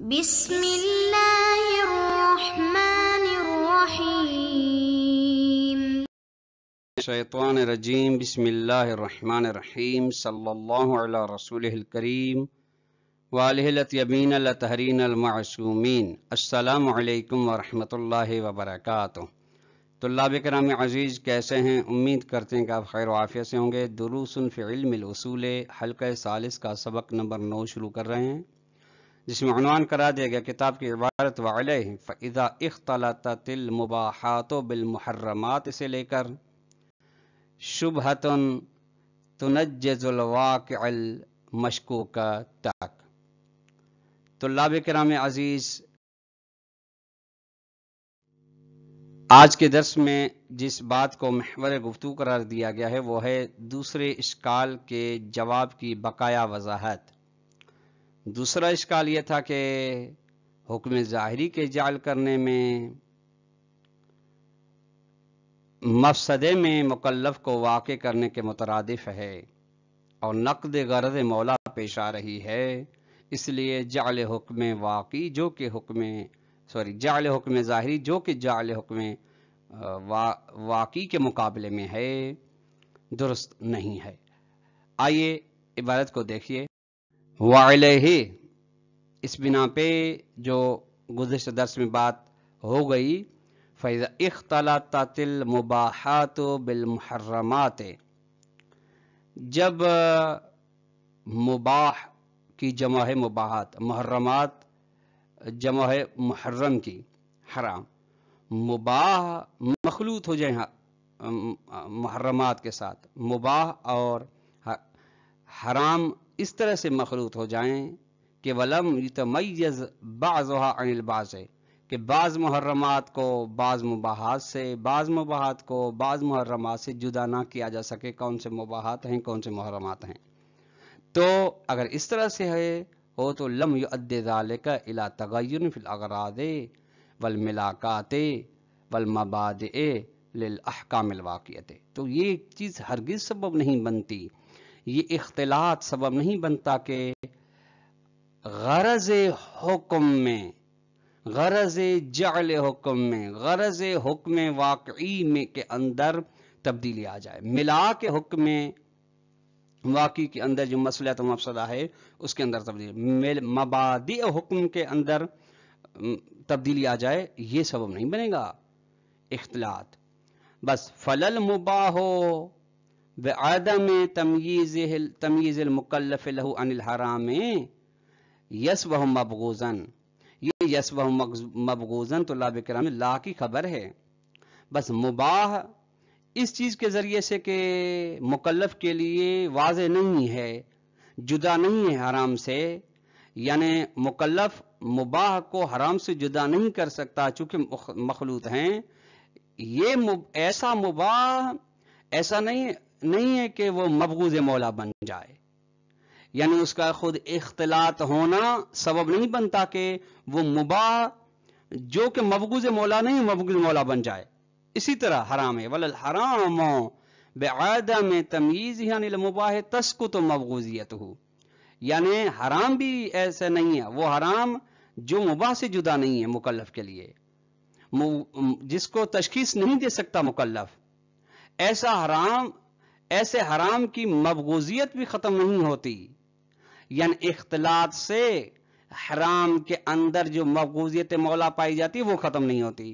بسم اللہ الرحمن الرحیم شیطان الرجیم بسم اللہ الرحمن الرحیم صلی اللہ علی رسولہ الکریم وآلہ الاطیبین الطاہرین المعصومین۔ السلام علیکم ورحمۃ اللہ وبرکاتہ۔ طلاب کرام عزیز، کیسے ہیں؟ امید کرتے ہیں کہ آپ خیر و عافیت سے ہوں گے۔ دروس فی علم الاصول حلقہ ثالث کا سبق نمبر 9 شروع کر رہے ہیں، جس میں عنوان کرا دیا گیا کتاب کی عبارت وعلیہ فَإِذَا اخْتَلَطَتِ الْمُبَاحَاتُ بِالْمُحَرَّمَاتِ سے لے کر شبہۃ تنجز الواقع المشکوک تک۔ طلاب کرام عزیز، آج کے درس میں جس بات کو محور گفتگو قرار دیا گیا ہے وہ ہے دوسرے اشکال کے جواب کی بقایا وضاحت۔ دوسرا اشکال یہ تھا کہ حکم ظاہری کے جعل کرنے میں مفسدے میں مکلف کو واقع کرنے کے مترادف ہے اور نقد غرض مولا پیش آ رہی ہے، اس لیے جعل حکم واقعی جو کہ جعل حکم ظاہری جو کہ جعل حکم واقعی کے مقابلے میں ہے درست نہیں ہے۔ آئیے عبارت کو دیکھیے۔ وعلیہ، اس بنا پہ جو گزشتہ درس میں بات ہو گئی، فَإِذَا اخْتَلَطَتِ الْمُبَاحَاتُ بِالْمُحَرَّمَاتِ، جب مباح کی جمع ہے مباحات، محرمات جمع ہے محرم کی، حرام، مباح مخلوط ہو جائیں محرمات کے ساتھ، مباح اور حرام اس طرح سے مخلوط ہو جائیں کہ وَلَمْ يُتَمَيَّزْ بَعْضُهَا عَنِ الْبَعْضِ، کہ بعض محرمات کو بعض مباحات سے، بعض مباحات کو بعض محرمات سے جدا نہ کیا جا سکے، کون سے مباحات ہیں کون سے محرمات ہیں۔ تو اگر اس طرح سے ہو تو لم يؤد ذلك الى تغیر فی الاغراض والملاکات والمبادئ للاحکام الواقعۃ، تو یہ چیز ہرگز سبب نہیں بنتی، یہ اختلاط سبب نہیں بنتا کہ غرض حکم میں، غرض جعل حکم میں، غرض حکم واقعی میں کے اندر تبدیلی آ جائے، ملا کے حکم واقعی کے اندر جو مصلحت و مفسدہ ہے اس کے اندر تبدیلی، مبادئ حکم کے اندر تبدیلی آ جائے، یہ سبب نہیں بنے گا اختلاط۔ بس فلل مباح بعدم تمییز المکلف له عن الحرام یصبح مبغوضا، یہ یصبح مبغوضا طلاب کرام لا کی خبر ہے۔ بس مباح اس چیز کے ذریعے سے کہ مکلف کے لیے واضح نہیں ہے، جدا نہیں ہے حرام سے، یعنی مکلف مباح کو حرام سے جدا نہیں کر سکتا چونکہ مخلوط ہیں، یہ ایسا مباح ایسا نہیں ہے کہ وہ مبغوض مولا بن جائے، یعنی اس کا خود اختلاط ہونا سبب نہیں بنتا کہ وہ مباح جو کہ مبغوض مولا نہیں مبغوض مولا بن جائے۔ اسی طرح حرام ہے، وَلَلْحَرَامُ بِعَدَمِ تَمْيِيزِهِ عَنِ الْمُبَاحِ تَسْقُطُ مَبْغُوضِيَّتُهُ، یعنی حرام بھی ایسا نہیں ہے، وہ حرام جو مباح سے جدا نہیں ہے مکلف کے لیے، جس کو تشخیص نہیں دے سکتا مکلف، ایسے حرام کی مبغوضیت بھی ختم نہیں ہوتی، یعنی اختلاط سے حرام کے اندر جو مبغوضیت مولا پائی جاتی ہے وہ ختم نہیں ہوتی۔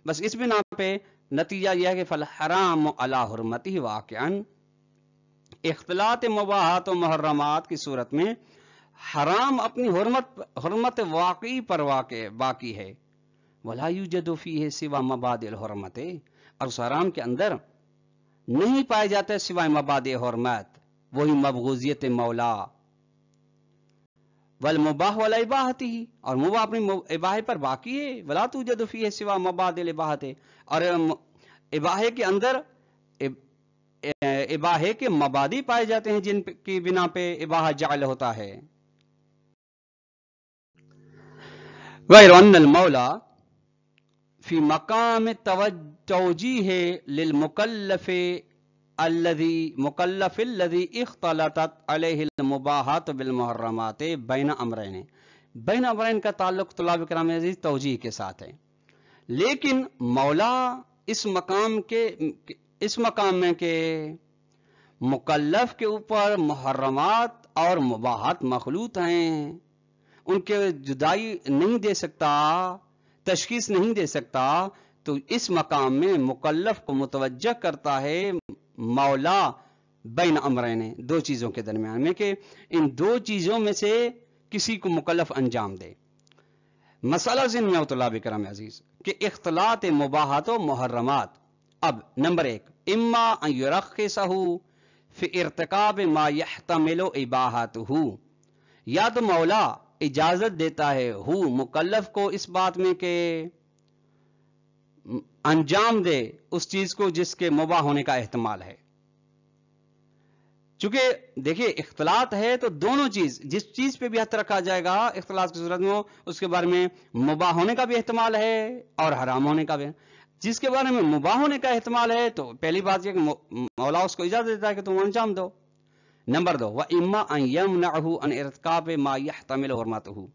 بس اس بنا پہ نتیجہ یہ ہے کہ فالحرام علی حرمتہ واقعا، اختلاط مباحات و محرمات کی صورت میں حرام اپنی حرمت واقعی پر باقی ہے، ولا یوجد فیہ سوا مبادئ الحرمت، اور اس حرام کے اندر نہیں پائے جاتے سوائے مبادئ حرمت، وہی مبغوضیت مولا، والمباح ولا اباحتہ، اور مباح اپنی اباحے پر باقی ہے، ولا توجد فیہ سوا مبادئ الاباحۃ، اور اباحے کے اندر اباحے کے مبادی پائے جاتے ہیں جن کی بنا پہ اباحہ جعل ہوتا ہے۔ غیر ان المولا فی مقام توجیہ للمکلف الذی اختلطت علیہ المباحات بالمحرمات بین امرین، بین امرین کا تعلق طلاب کرام عزیز توجیہ کے ساتھ ہے، لیکن مولا اس مقام میں کہ مکلف کے اوپر محرمات اور مباحات مخلوط ہیں، ان کے جدائی نہیں دے سکتا، تشخیص نہیں دے سکتا، تو اس مقام میں مکلف کو متوجہ کرتا ہے مولا بین امرین، دو چیزوں کے درمیان میں، کہ ان دو چیزوں میں سے کسی کو مکلف انجام دے۔ مسئلہ ذہن میں طلاب کرام عزیز کہ اختلاط مباحات و محرمات، اب نمبر 1 اما ان یرخصہ فی ارتکاب ما یحتمل اباحتہ، یا تو مولا اجازت دیتا ہے مکلف کو اس بات میں کہ انجام دے اس چیز کو جس کے مباح ہونے کا احتمال ہے۔ چونکہ دیکھیے اختلاط ہے تو دونوں چیز، جس چیز پہ بھی ہاتھ رکھا جائے گا اختلاط کی صورت میں اس کے بارے میں مباح ہونے کا بھی احتمال ہے اور حرام ہونے کا بھی۔ جس کے بارے میں مباح ہونے کا احتمال ہے تو پہلی بات یہ کہ مولا اس کو اجازت دیتا ہے کہ تم انجام دو۔ نمبر 2 وَإِمَّا أَن يَمْنَعُهُ عَنْ إِرْتِكَابِ مَا يَحْتَمِلُ حُرْمَتُهُ،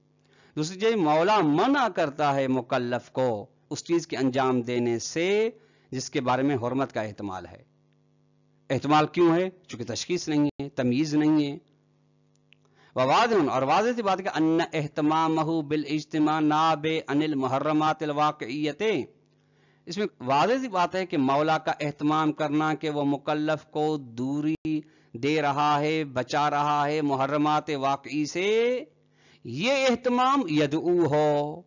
دوسری چیز مولا منع کرتا ہے مکلف کو اس چیز کے انجام دینے سے جس کے بارے میں حرمت کا احتمال ہے۔ احتمال کیوں ہے؟ چونکہ تشخیص نہیں ہے، تمییز نہیں ہے۔ وواضح، اور واضح سی بات ہے کہ ان اہتمامہ بالاجتماع نابع عن المحرمات الواقعیت، اس میں واضح سی بات ہے کہ مولا کا اہتمام کرنا کہ وہ مکلف کو دوری دے رہا ہے، بچا رہا ہے محرمات واقعی سے، یہ اہتمام یدعو ہو،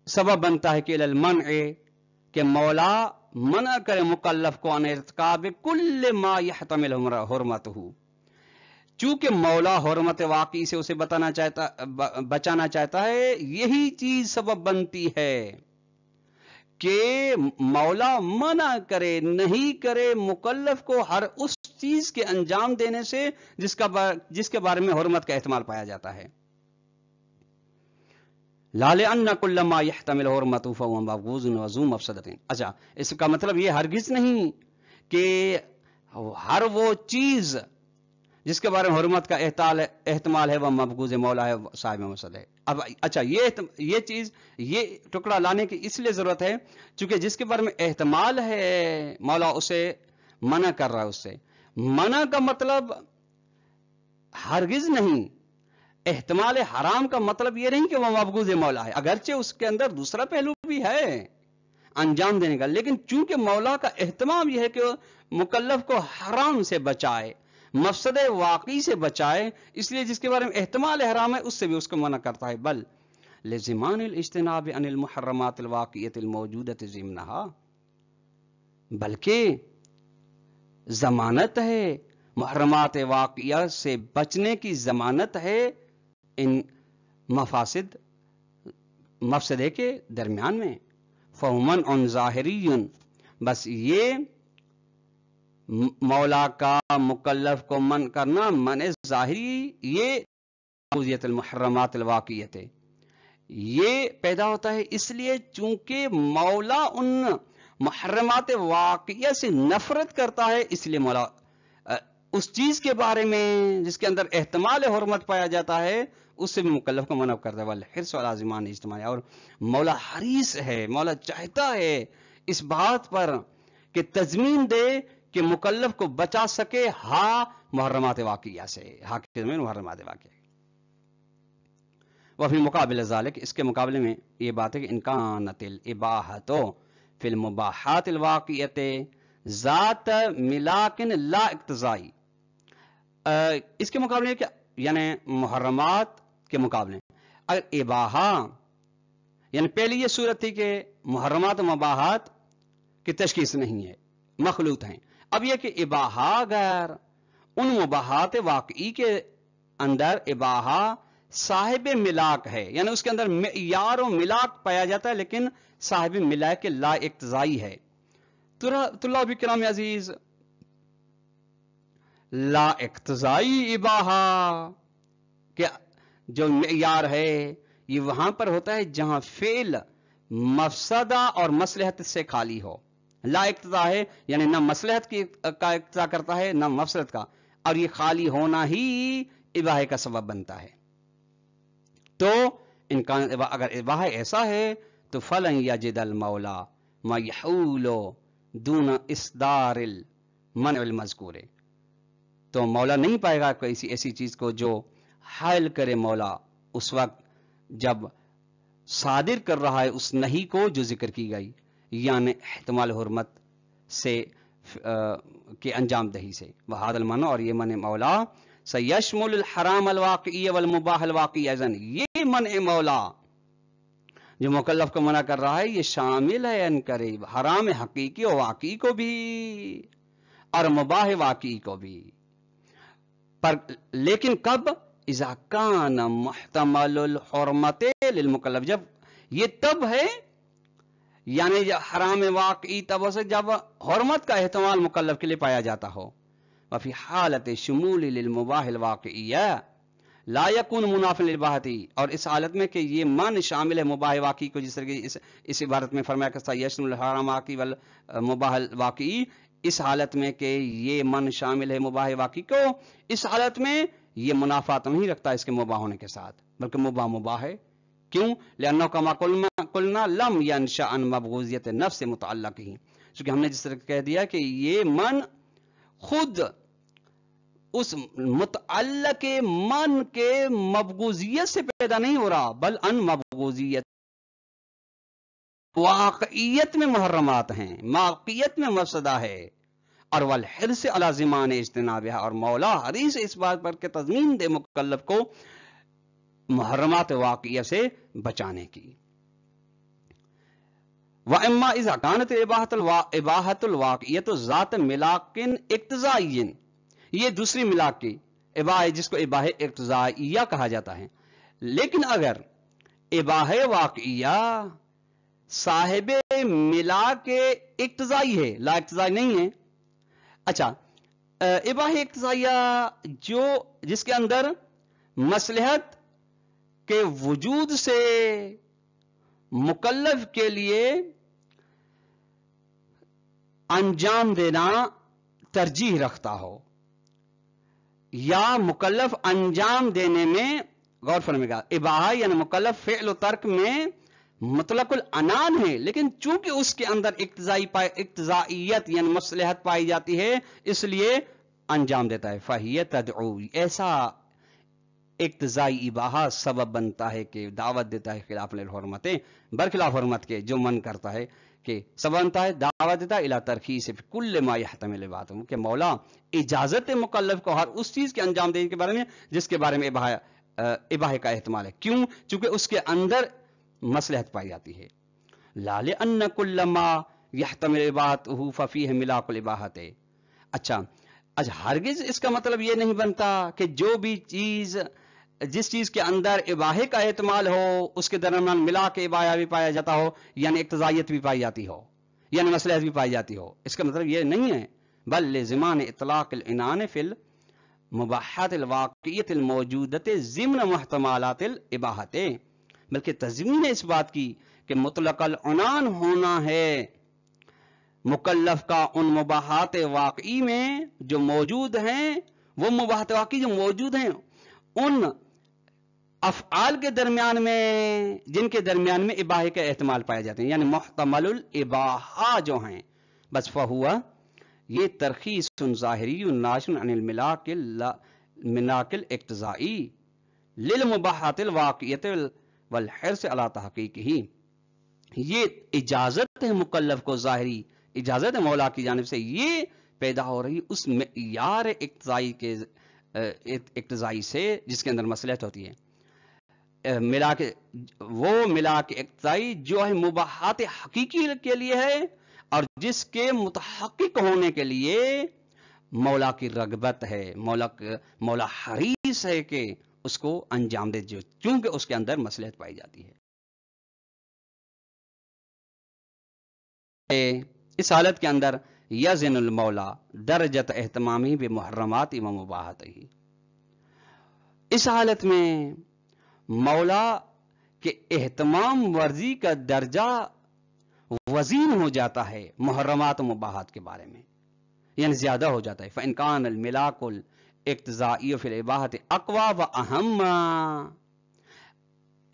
سبب بنتا ہے کہ المنع، کہ مولا منع کرے مکلف کو ان ارتکاب کل ما یحتمل حرمتہ، چونکہ مولا حرمت واقعی سے اسے بچانا چاہتا ہے، یہی چیز سبب بنتی ہے کہ مولا منع کرے، نہیں کرے مکلف کو ہر اس چیز کے انجام دینے سے جس کے بارے میں حرمت کا احتمال پایا جاتا ہے۔ لا لأن كل ما يحتمل حرمته فهو مبغوض وذو مفسدة، اچھا اس کا مطلب یہ ہرگز نہیں کہ ہر وہ چیز جس کے بارے میں حرمت کا احتمال ہے وہ مبغوض مولا ہے، صاحب مفسد ہے۔ اب اچھا یہ چیز، یہ ٹکڑا لانے کی اس لیے ضرورت ہے چونکہ جس کے بارے میں احتمال ہے مولا اسے منع کر رہا ہے، اس سے منع کا مطلب ہرگز نہیں، احتمال حرام کا مطلب یہ نہیں کہ وہ مبغوض مولا ہے، اگرچہ اس کے اندر دوسرا پہلو بھی ہے انجام دینے کا، لیکن چونکہ مولا کا اہتمام یہ ہے کہ مکلف کو حرام سے بچائے، مفسد واقعی سے بچائے، اس لیے جس کے بارے میں احتمال حرام ہے اس سے بھی اس کو منع کرتا ہے۔ بل لزمان الاجتناب عن المحرمات الواقعیۃ الموجودۃ ضمنہا، بلکہ ضمانت ہے، محرمات واقعہ سے بچنے کی ضمانت ہے ان مفسدے کے درمیان میں۔ فہمن ان ظاہری، بس یہ مولا کا مکلف کو من کرنا منع ظاہری، یہ موجودیت المحرمات الواقعیت ہے، یہ پیدا ہوتا ہے اس لیے چونکہ مولا ان محرمات واقعہ سے نفرت کرتا ہے، اس لیے مولا اس چیز کے بارے میں جس کے اندر احتمال حرمت پایا جاتا ہے اس سے بھی مکلف کو منع کرتا ہے۔ والحرص علی ضمان اجتماع، اور مولا حریص ہے، مولا چاہتا ہے اس بات پر کہ تضمین دے کہ مکلف کو بچا سکے محرمات واقعہ سے، کے محرمات واقعہ۔ وفی مقابل ذالک، اس کے مقابلے میں یہ بات ہے کہ انکانت الاباحۃ فی المباحات الواقعیۃ ذات ملاکن لا اقتضائی، اس کے مقابلے میں یعنی محرمات کے مقابلے اگر اباحہ، یعنی پہلی یہ صورت تھی کہ محرمات و مباحات کی تشخیص نہیں ہے، مخلوط ہیں، اب یہ کہ اباحہ غیر، ان مباحات واقعی کے اندر اباحہ صاحب ملاک ہے، یعنی اس کے اندر معیار و ملاک پایا جاتا ہے لیکن صاحب ملاک لا اقتضائی ہے۔ طلاب کرام عزیز، لا اقتضائی اباحہ کہ جو معیار ہے یہ وہاں پر ہوتا ہے جہاں فعل مفسدہ اور مصلحت سے خالی ہو۔ لا اقتضا ہے یعنی نہ مصلحت کا اقتضا کرتا ہے نہ مفسدت کا، اور یہ خالی ہونا ہی اباحے کا سبب بنتا ہے۔ تو اگر اباہ ایسا ہے تو فلن یجد المولا ما یحول دون اصدار المنع المذکور، تو مولا نہیں پائے گا کسی ایسی چیز کو جو حائل کرے مولا اس وقت جب صادر کر رہا ہے اس نہی کو جو ذکر کی گئی، یعنی احتمال حرمت سے کے انجام دہی سے. وہذا المنع، اور یہ منع مولا سیشمل الحرام الواقعی والمباح الواقعی ایضا، یہ منع مولا جو مکلف کو منع کر رہا ہے یہ شامل ہے ان قریب حرام حقیقی و واقعی کو بھی اور مباح واقعی کو بھی، پر لیکن کب؟ اذا کان محتمل الحرمت للمکلف، جب یہ تب ہے یعنی حرام واقعی تب ہو سکتا جب حرمت کا احتمال مکلف کے لیے پایا جاتا ہو. وفی حالت شمول للمباح الواقعیہ لا یکون منافع للاباحتی، اور اس حالت میں کہ یہ من شامل ہے مباح واقعی کو، جس طرح کہ اس عبارت میں فرمایا کہ یشمل الحرام واقعی والمباح الواقعی، اس حالت میں کہ یہ من شامل ہے مباح واقعی کو، اس حالت میں یہ منافات نہیں رکھتا اس کے مباح ہونے کے ساتھ، بلکہ مباح مباح ہے. کیوں؟ لأنه كما قلنا لم ينشأ عن مبغوضیت نفس متعلق ہی، چونکہ ہم نے جس طرح کہہ دیا کہ یہ من خود اس متعلق من کے مبغوضیت سے پیدا نہیں ہو رہا، بل ان مبغوضیت واقعیت میں محرمات ہیں، واقعیت میں مفسدہ ہے، اور والحرص علی زمان اجتنابها، اور مولا حریص اس بات پر کہ تضمین دے مکلف کو محرمات واقعیہ سے بچانے کی. وَإِمَّا إِذَا كَانَتْ الْإِبَاحَةُ الْوَاقِعِيَّةُ ذَاتَ مِلَاقٍ اقتضائٍ، یہ دوسری ملاک کی اباہ جس کو اباہ اقتضائیہ کہا جاتا ہے. لیکن اگر اباہ واقعیہ صاحب ملاک اقتضائی ہے، لا اقتضائی نہیں ہے. اچھا، اباہ اقتضائیہ جس کے اندر مصلحت کے وجود سے مکلف کے لیے انجام دینا ترجیح رکھتا ہو، یا مکلف انجام دینے میں غور فرمائے گا، اباحہ یعنی مکلف فعل و ترک میں مطلق العنان ہے، لیکن چونکہ اس کے اندر اقتضائیت یعنی مصلحت پائی جاتی ہے اس لیے انجام دیتا ہے. فہیہ تدعو، ایسا اقتضائی اباحہ سبب بنتا ہے کہ دعوت دیتا ہے خلاف الحرمت، برخلاف حرمت کے جو من کرتا ہے کہ سبب بنتا ہے دعوت دیتا ہے الی ترخیص کل ما یحتمل بات، کہ مولا اجازت مکلف کو ہر اس چیز کے انجام دینے کے بارے میں جس کے بارے میں اباحہ کا احتمال ہے. کیوں؟ چونکہ اس کے اندر مصلحت پائی جاتی ہے. لا لأن کل ما یحتمل اباحتہ ففیہ ملاک الاباحۃ. اچھا، ہرگز اس کا مطلب یہ نہیں بنتا کہ جو بھی چیز جس چیز کے اندر اباحے کا احتمال ہو اس کے درمیان ملا کے اباحہ بھی پایا جاتا ہو، یعنی اقتضائیت بھی پائی جاتی ہو، یعنی مصلحت بھی پائی جاتی ہو. اس کا مطلب یہ نہیں ہے، بل لزمان اطلاق العنان فی المباحات الواقعیت الموجودت ضمن محتملات الاباحت، بلکہ تضمین اس بات کی کہ مطلق العنان ہونا ہے مکلف کا ان مباحات واقعی میں جو موجود ہیں، وہ مباحات واقعی جو موجود ہیں ان افعال کے درمیان میں جن کے درمیان میں اباحے کے احتمال پائے جاتے ہیں، یعنی محتمل الاباحہ جو ہیں. بس فہوا، یہ ترخیص ظاہری ناشن عن الملاک الاقتضائی للمباحات الواقعیت والحرص علی تحقیقہ، یہ اجازت ہے مکلف کو، ظاہری اجازت ہے مولا کی جانب سے، یہ پیدا ہو رہی اس معیار اقتضائی سے جس کے اندر مصلحت ہوتی ہے. وہ ملاک اقتضائی جو ہے مباحات حقیقی کے لیے ہے، اور جس کے متحقق ہونے کے لیے مولا کی رغبت ہے، مولا حریص ہے کہ اس کو انجام دے، چونکہ اس کے اندر مصلحت پائی جاتی ہے. اس حالت کے اندر یزن المولا درجت اہتمامی بمحرمات و مباحات ہی، اس حالت میں مولا کے اہتمام ورزی کا درجہ وزین ہو جاتا ہے محرمات و مباحات کے بارے میں، یعنی زیادہ ہو جاتا ہے. فإن كان الملاك الاقتضائی فی الاباحۃ اقوى و اہم،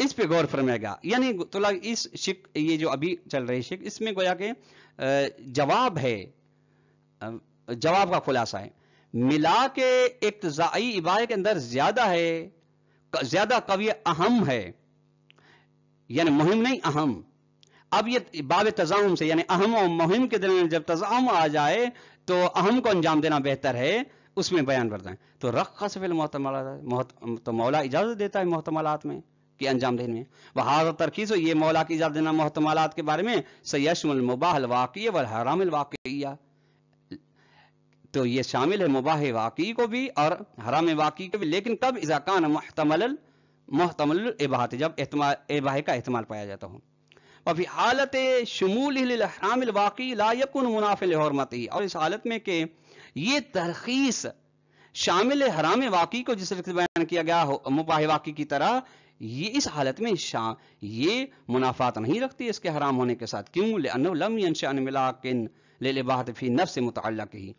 اس پہ غور فرمائے گا. یعنی اس یہ جو ابھی چل رہی شک، اس میں گویا کہ جواب ہے، جواب کا خلاصہ ہے. ملا کے اقتضائی اباحہ کے اندر زیادہ ہے، زیادہ قوی اہم ہے، یعنی مہم نہیں اہم. اب یہ باب تزاحم سے، یعنی اہم و مہم کے درمیان جب تزاحم آ جائے تو اہم کو انجام دینا بہتر ہے، اس میں بیان کرتا ہے. تو رخص فی المحتملات، تو مولا اجازت دیتا ہے محتملات میں کہ انجام دینے میں. وہذا ترخیص، یہ مولا کی اجازت دینا محتملات کے بارے میں سیشمل المباح الواقعی والحرام الواقعیہ، تو یہ شامل ہے مباح واقعی کو بھی اور حرام واقعی کو بھی. لیکن کب؟ اذا کان محتمل الاباحہ، جب اباحہ کا احتمال پایا جاتا ہو. وفی حالت شمول للحرام الواقعی لا یکن منافع لحرمتہ، اور اس حالت میں کہ یہ ترخیص شامل حرام واقعی کو جس طرح بیان کیا گیا مباح واقعی کی طرح، یہ اس حالت میں یہ منافات نہیں رکھتی اس کے حرام ہونے کے ساتھ. کیوں؟ لأنه لم ينشأ ملاک للاباحة فی نفس متعلق ہی،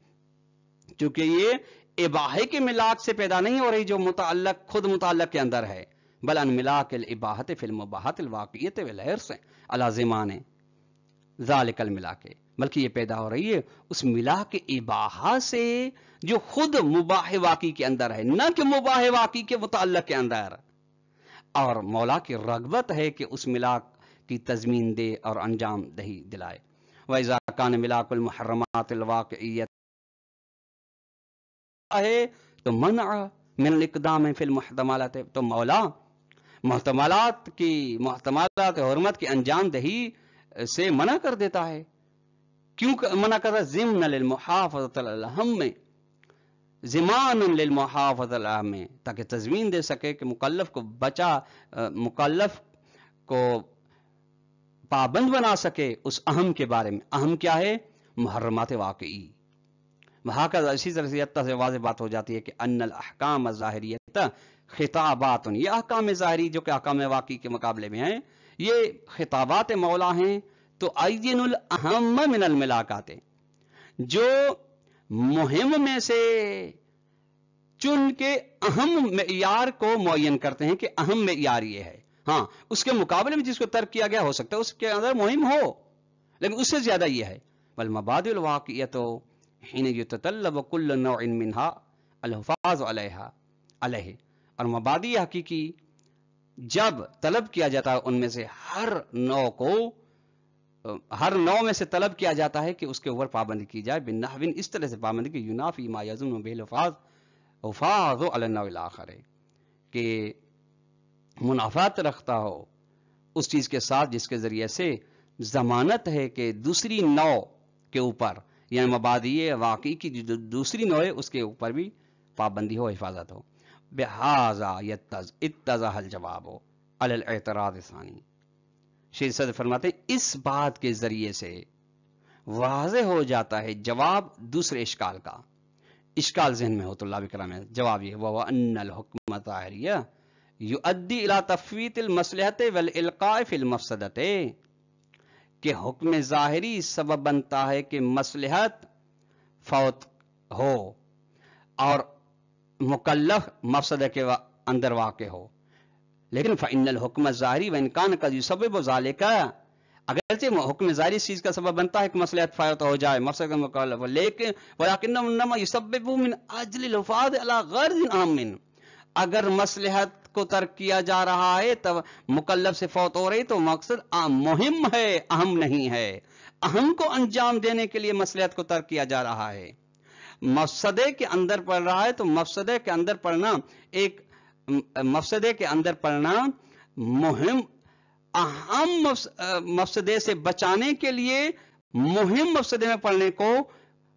کیونکہ یہ اباحے کے ملاک سے پیدا نہیں ہو رہی جو متعلق خود متعلق کے اندر ہے، بل ان ملاک الاباحة فی المباحات الواقعیة والحرص علی ضمان ذالک الملاک، بلکہ یہ پیدا ہو رہی ہے اس ملاک اباحہ سے جو خود مباح واقعی کے اندر ہے، نہ کہ مباح واقعی کے متعلق کے اندر. اور مولا کی رغبت ہے کہ اس ملاک کی تضمین دے اور انجام دہی دلائے. وَإِذَا كَانَ مِلَاكُ الْمُحَرَّمَاتِ الْوَاقِعِيَّةِ ہے تو منع من الاقدام فی المحتملات، تو مولا محتملات حرمت کی انجام دہی سے منع کر دیتا ہے. کیوں منع کرتا ہے؟ ضمن للمحافظۃ علی الاہم، زمان للمحافظۃ علی الاہم، تاکہ تضمین دے سکے کہ مکلف کو پابند بنا سکے اس اہم کے بارے میں. اہم کیا ہے؟ محرمات واقعی. وہاں کا اسی طرح سے واضح بات ہو جاتی ہے کہ ان الاحکام الظاہریۃ خطابات، یہ احکام ظاہری جو کہ احکام واقعی کے مقابلے میں ہیں، یہ خطابات مولا ہیں. تو عین الاہم من الملاکات، جو مہم میں سے چن کے اہم معیار کو معین کرتے ہیں کہ اہم معیار یہ ہے. ہاں، اس کے مقابلے میں جس کو ترک کیا گیا ہو سکتا ہے اس کے اندر مہم ہو، لیکن اس سے زیادہ یہ ہے. والمبادئ الواقعیۃ حین یتطلب کل نوع منها الحفاظ علیہ، اور مبادئ حقیقی جب طلب کیا جاتا ہے ان میں سے ہر نوع میں سے طلب کیا جاتا ہے کہ اس کے اوپر پابندی کی جائے، بنحو اس طرح سے پابندی کہ ینافی ما یظن به الحفاظ علی النوع الاخر، کہ منافات رکھتا ہو اس چیز کے ساتھ جس کے ذریعے سے ضمانت ہے کہ دوسری نوع کے اوپر، یعنی مبادئ واقعی کی جو دوسری نوع ہے اس کے اوپر بھی پابندی ہو، حفاظت ہو. بہذا اتضح الجواب علی الاعتراض الثانی، شیخ صدر فرماتے ہیں اس بات کے ذریعے سے واضح ہو جاتا ہے جواب دوسرے اشکال کا. اشکال ذہن میں ہو طلاب کرام میں جواب یہ ہوا ان الحکم ظاہریہ یؤدی الی تفویت المصلحۃ والالقاء فی المفسدۃ، کہ حکم ظاہری سبب بنتا ہے کہ مصلحت فوت ہو اور مکلف مفسدہ کے اندر واقع ہو. لیکن فإن الحکم الظاہری وإن كان قد يسبب ذلك، اگرچہ حکم ظاہری اس چیز کا سبب بنتا ہے کہ مصلحت فوت ہو جائے، مفسدہ کا مکلف، لیکن ولكنه انما يسبب من اجل الحفاظ على غرض عام، اگر مصلحت کو ترک کیا جا رہا ہے تب مکلف سے فوت ہو رہی تو مقصد مہم ہے، اہم نہیں ہے. اہم کو انجام دینے کے لیے مصلحت کو ترک کیا جا رہا ہے، مفسدے کے اندر پڑ رہا ہے تو مفسدے کے اندر پڑنا مفسدے کے اندر پڑنا مہم، اہم مفسدے سے بچانے کے لیے مہم مفسدے میں پڑنے کو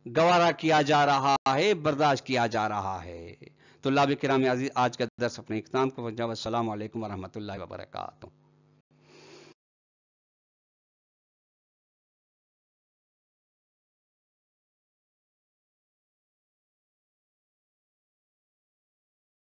گوارا کیا جا رہا ہے، برداشت کیا جا رہا ہے. طلاب کرام عزیز، آج کا درس اپنے اختتام کو پہنچا. السلام علیکم ورحمۃ اللہ وبرکاتہ.